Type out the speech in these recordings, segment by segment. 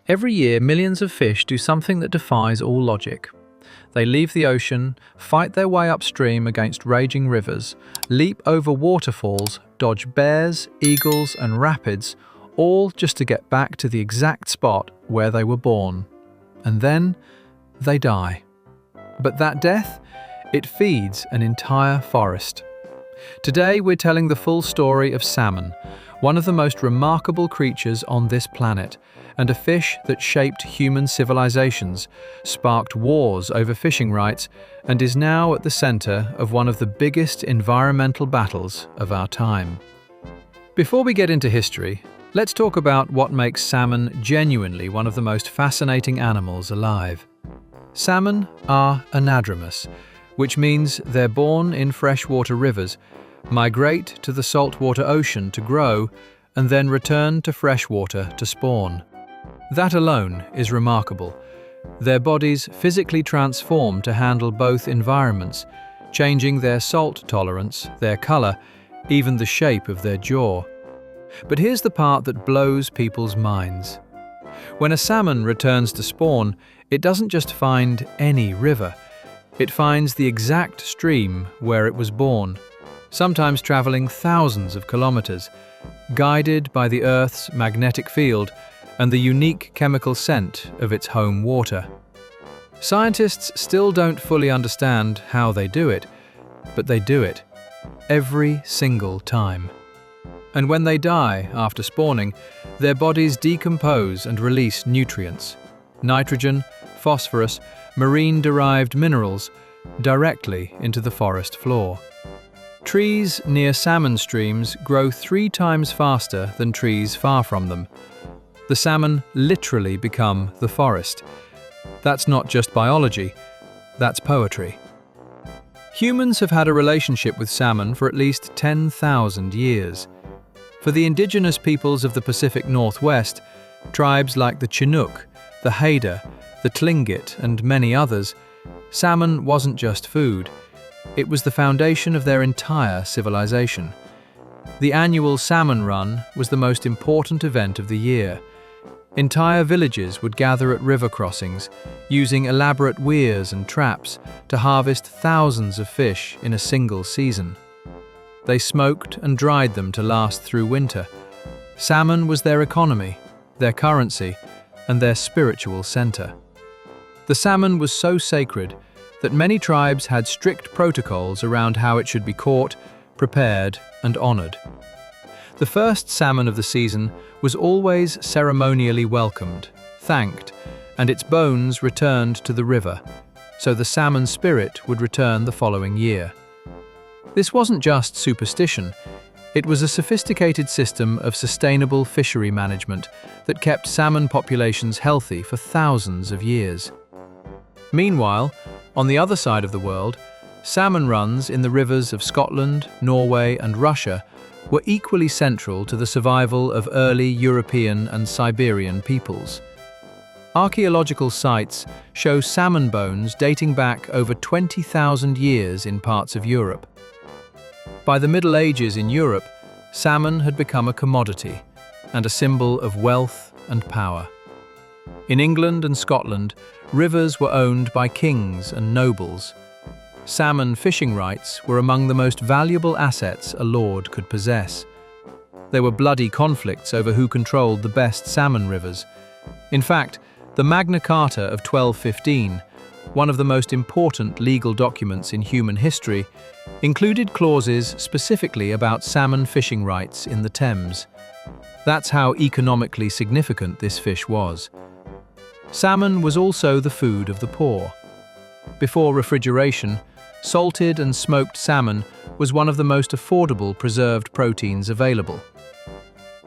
Every year, millions of fish do something that defies all logic. They leave the ocean, fight their way upstream against raging rivers, leap over waterfalls, dodge bears, eagles, and rapids, all just to get back to the exact spot where they were born. And then they die. But that death, it feeds an entire forest. Today we're telling the full story of salmon, one of the most remarkable creatures on this planet, and a fish that shaped human civilizations, sparked wars over fishing rights, and is now at the center of one of the biggest environmental battles of our time. Before we get into history, let's talk about what makes salmon genuinely one of the most fascinating animals alive. Salmon are anadromous, which means they're born in freshwater rivers, migrate to the saltwater ocean to grow, and then return to freshwater to spawn. That alone is remarkable. Their bodies physically transform to handle both environments, changing their salt tolerance, their color, even the shape of their jaw. But here's the part that blows people's minds. When a salmon returns to spawn, it doesn't just find any river. It finds the exact stream where it was born, sometimes traveling thousands of kilometers, guided by the Earth's magnetic field and the unique chemical scent of its home water. Scientists still don't fully understand how they do it, but they do it every single time. And when they die after spawning, their bodies decompose and release nutrients, nitrogen, phosphorus, marine-derived minerals, directly into the forest floor. Trees near salmon streams grow 3 times faster than trees far from them. The salmon literally become the forest. That's not just biology, that's poetry. Humans have had a relationship with salmon for at least 10,000 years. For the indigenous peoples of the Pacific Northwest, tribes like the Chinook, the Haida, the Tlingit, and many others, salmon wasn't just food. It was the foundation of their entire civilization. The annual salmon run was the most important event of the year. Entire villages would gather at river crossings, using elaborate weirs and traps to harvest thousands of fish in a single season. They smoked and dried them to last through winter. Salmon was their economy, their currency, and their spiritual center. The salmon was so sacred that many tribes had strict protocols around how it should be caught, prepared, and honored. The first salmon of the season was always ceremonially welcomed, thanked, and its bones returned to the river, so the salmon spirit would return the following year. This wasn't just superstition, it was a sophisticated system of sustainable fishery management that kept salmon populations healthy for thousands of years. Meanwhile, on the other side of the world, salmon runs in the rivers of Scotland, Norway, and Russia were equally central to the survival of early European and Siberian peoples. Archaeological sites show salmon bones dating back over 20,000 years in parts of Europe. By the Middle Ages in Europe, salmon had become a commodity and a symbol of wealth and power. In England and Scotland, rivers were owned by kings and nobles. Salmon fishing rights were among the most valuable assets a lord could possess. There were bloody conflicts over who controlled the best salmon rivers. In fact, the Magna Carta of 1215, one of the most important legal documents in human history, included clauses specifically about salmon fishing rights in the Thames. That's how economically significant this fish was. Salmon was also the food of the poor. Before refrigeration, salted and smoked salmon was one of the most affordable preserved proteins available.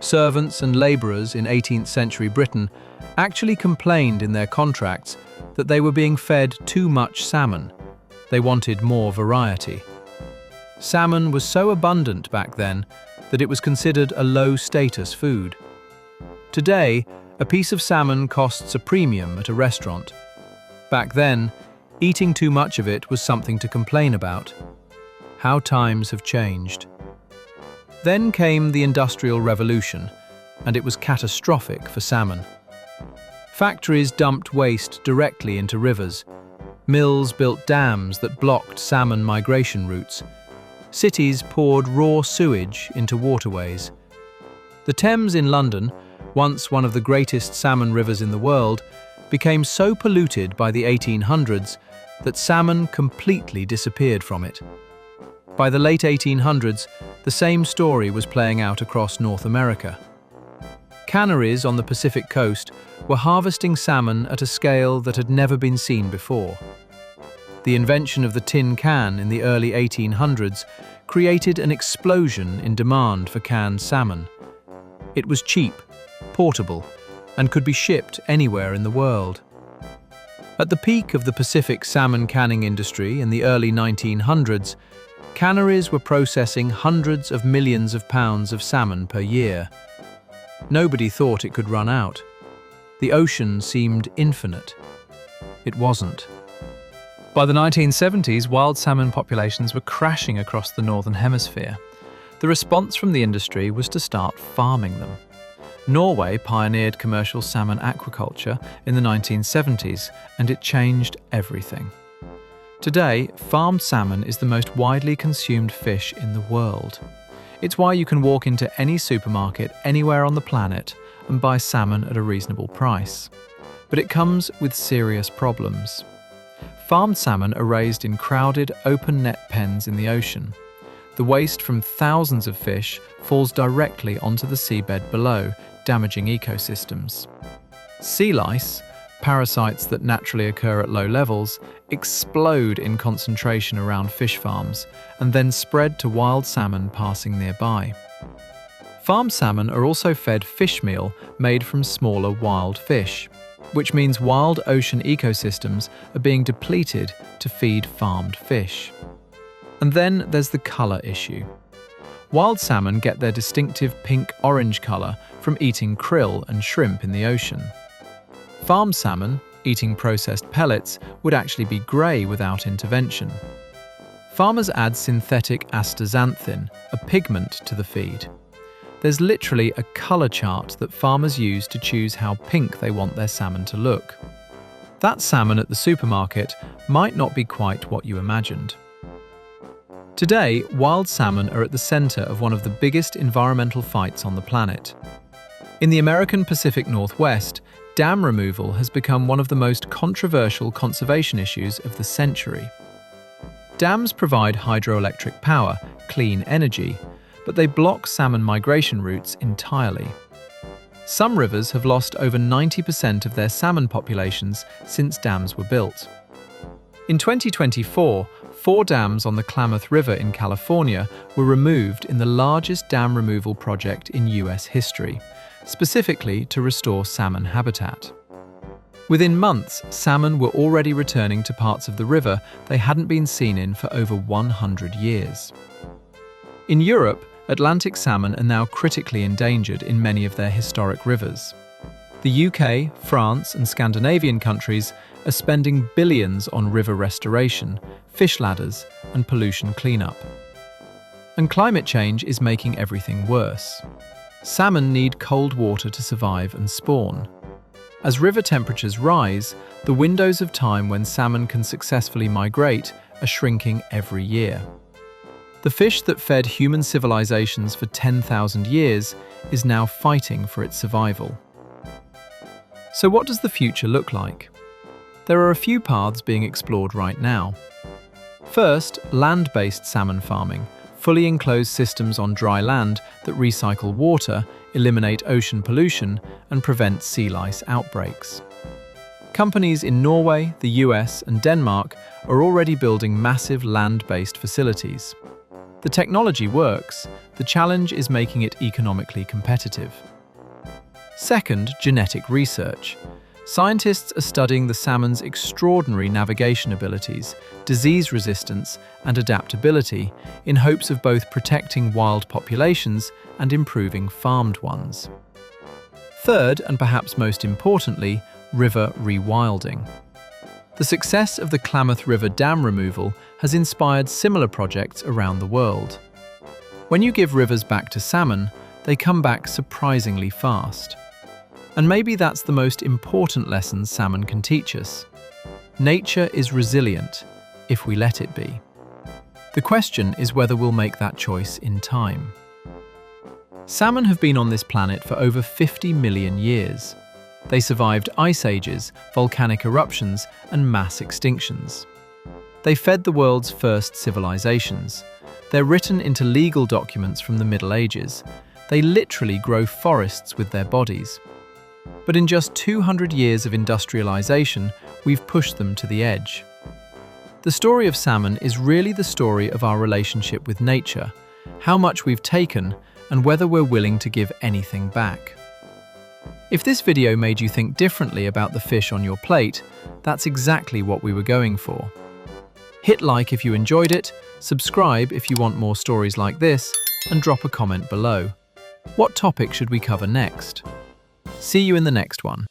Servants and labourers in 18th century Britain actually complained in their contracts that they were being fed too much salmon. They wanted more variety. Salmon was so abundant back then that it was considered a low-status food. Today, a piece of salmon costs a premium at a restaurant. Back then, eating too much of it was something to complain about. How times have changed. Then came the Industrial Revolution, and it was catastrophic for salmon. Factories dumped waste directly into rivers. Mills built dams that blocked salmon migration routes. Cities poured raw sewage into waterways. The Thames in London, once one of the greatest salmon rivers in the world, became so polluted by the 1800s that salmon completely disappeared from it. By the late 1800s, the same story was playing out across North America. Canneries on the Pacific coast were harvesting salmon at a scale that had never been seen before. The invention of the tin can in the early 1800s created an explosion in demand for canned salmon. It was cheap, portable, and could be shipped anywhere in the world. At the peak of the Pacific salmon canning industry in the early 1900s, canneries were processing hundreds of millions of pounds of salmon per year. Nobody thought it could run out. The ocean seemed infinite. It wasn't. By the 1970s, wild salmon populations were crashing across the Northern Hemisphere. The response from the industry was to start farming them. Norway pioneered commercial salmon aquaculture in the 1970s, and it changed everything. Today, farmed salmon is the most widely consumed fish in the world. It's why you can walk into any supermarket anywhere on the planet and buy salmon at a reasonable price. But it comes with serious problems. Farmed salmon are raised in crowded, open-net pens in the ocean. The waste from thousands of fish falls directly onto the seabed below, damaging ecosystems. Sea lice, parasites that naturally occur at low levels, explode in concentration around fish farms and then spread to wild salmon passing nearby. Farmed salmon are also fed fish meal made from smaller wild fish, which means wild ocean ecosystems are being depleted to feed farmed fish. And then there's the colour issue. Wild salmon get their distinctive pink-orange colour from eating krill and shrimp in the ocean. Farmed salmon, eating processed pellets, would actually be grey without intervention. Farmers add synthetic astaxanthin, a pigment, to the feed. There's literally a colour chart that farmers use to choose how pink they want their salmon to look. That salmon at the supermarket might not be quite what you imagined. Today, wild salmon are at the centre of one of the biggest environmental fights on the planet. In the American Pacific Northwest, dam removal has become one of the most controversial conservation issues of the century. Dams provide hydroelectric power, clean energy, but they block salmon migration routes entirely. Some rivers have lost over 90% of their salmon populations since dams were built. In 2024, 4 dams on the Klamath River in California were removed in the largest dam removal project in US history, specifically to restore salmon habitat. Within months, salmon were already returning to parts of the river they hadn't been seen in for over 100 years. In Europe, Atlantic salmon are now critically endangered in many of their historic rivers. The UK, France, and Scandinavian countries are spending billions on river restoration, fish ladders, and pollution cleanup. And climate change is making everything worse. Salmon need cold water to survive and spawn. As river temperatures rise, the windows of time when salmon can successfully migrate are shrinking every year. The fish that fed human civilizations for 10,000 years is now fighting for its survival. So what does the future look like? There are a few paths being explored right now. First, land-based salmon farming, fully enclosed systems on dry land that recycle water, eliminate ocean pollution, and prevent sea lice outbreaks. Companies in Norway, the US, and Denmark are already building massive land-based facilities. The technology works, the challenge is making it economically competitive. Second, genetic research. Scientists are studying the salmon's extraordinary navigation abilities, disease resistance, and adaptability in hopes of both protecting wild populations and improving farmed ones. Third, and perhaps most importantly, river rewilding. The success of the Klamath River dam removal has inspired similar projects around the world. When you give rivers back to salmon, they come back surprisingly fast. And maybe that's the most important lesson salmon can teach us. Nature is resilient, if we let it be. The question is whether we'll make that choice in time. Salmon have been on this planet for over 50 million years. They survived ice ages, volcanic eruptions, and mass extinctions. They fed the world's first civilizations. They're written into legal documents from the Middle Ages. They literally grow forests with their bodies. But in just 200 years of industrialization, we've pushed them to the edge. The story of salmon is really the story of our relationship with nature, how much we've taken, and whether we're willing to give anything back. If this video made you think differently about the fish on your plate, that's exactly what we were going for. Hit like if you enjoyed it, subscribe if you want more stories like this, and drop a comment below. What topic should we cover next? See you in the next one.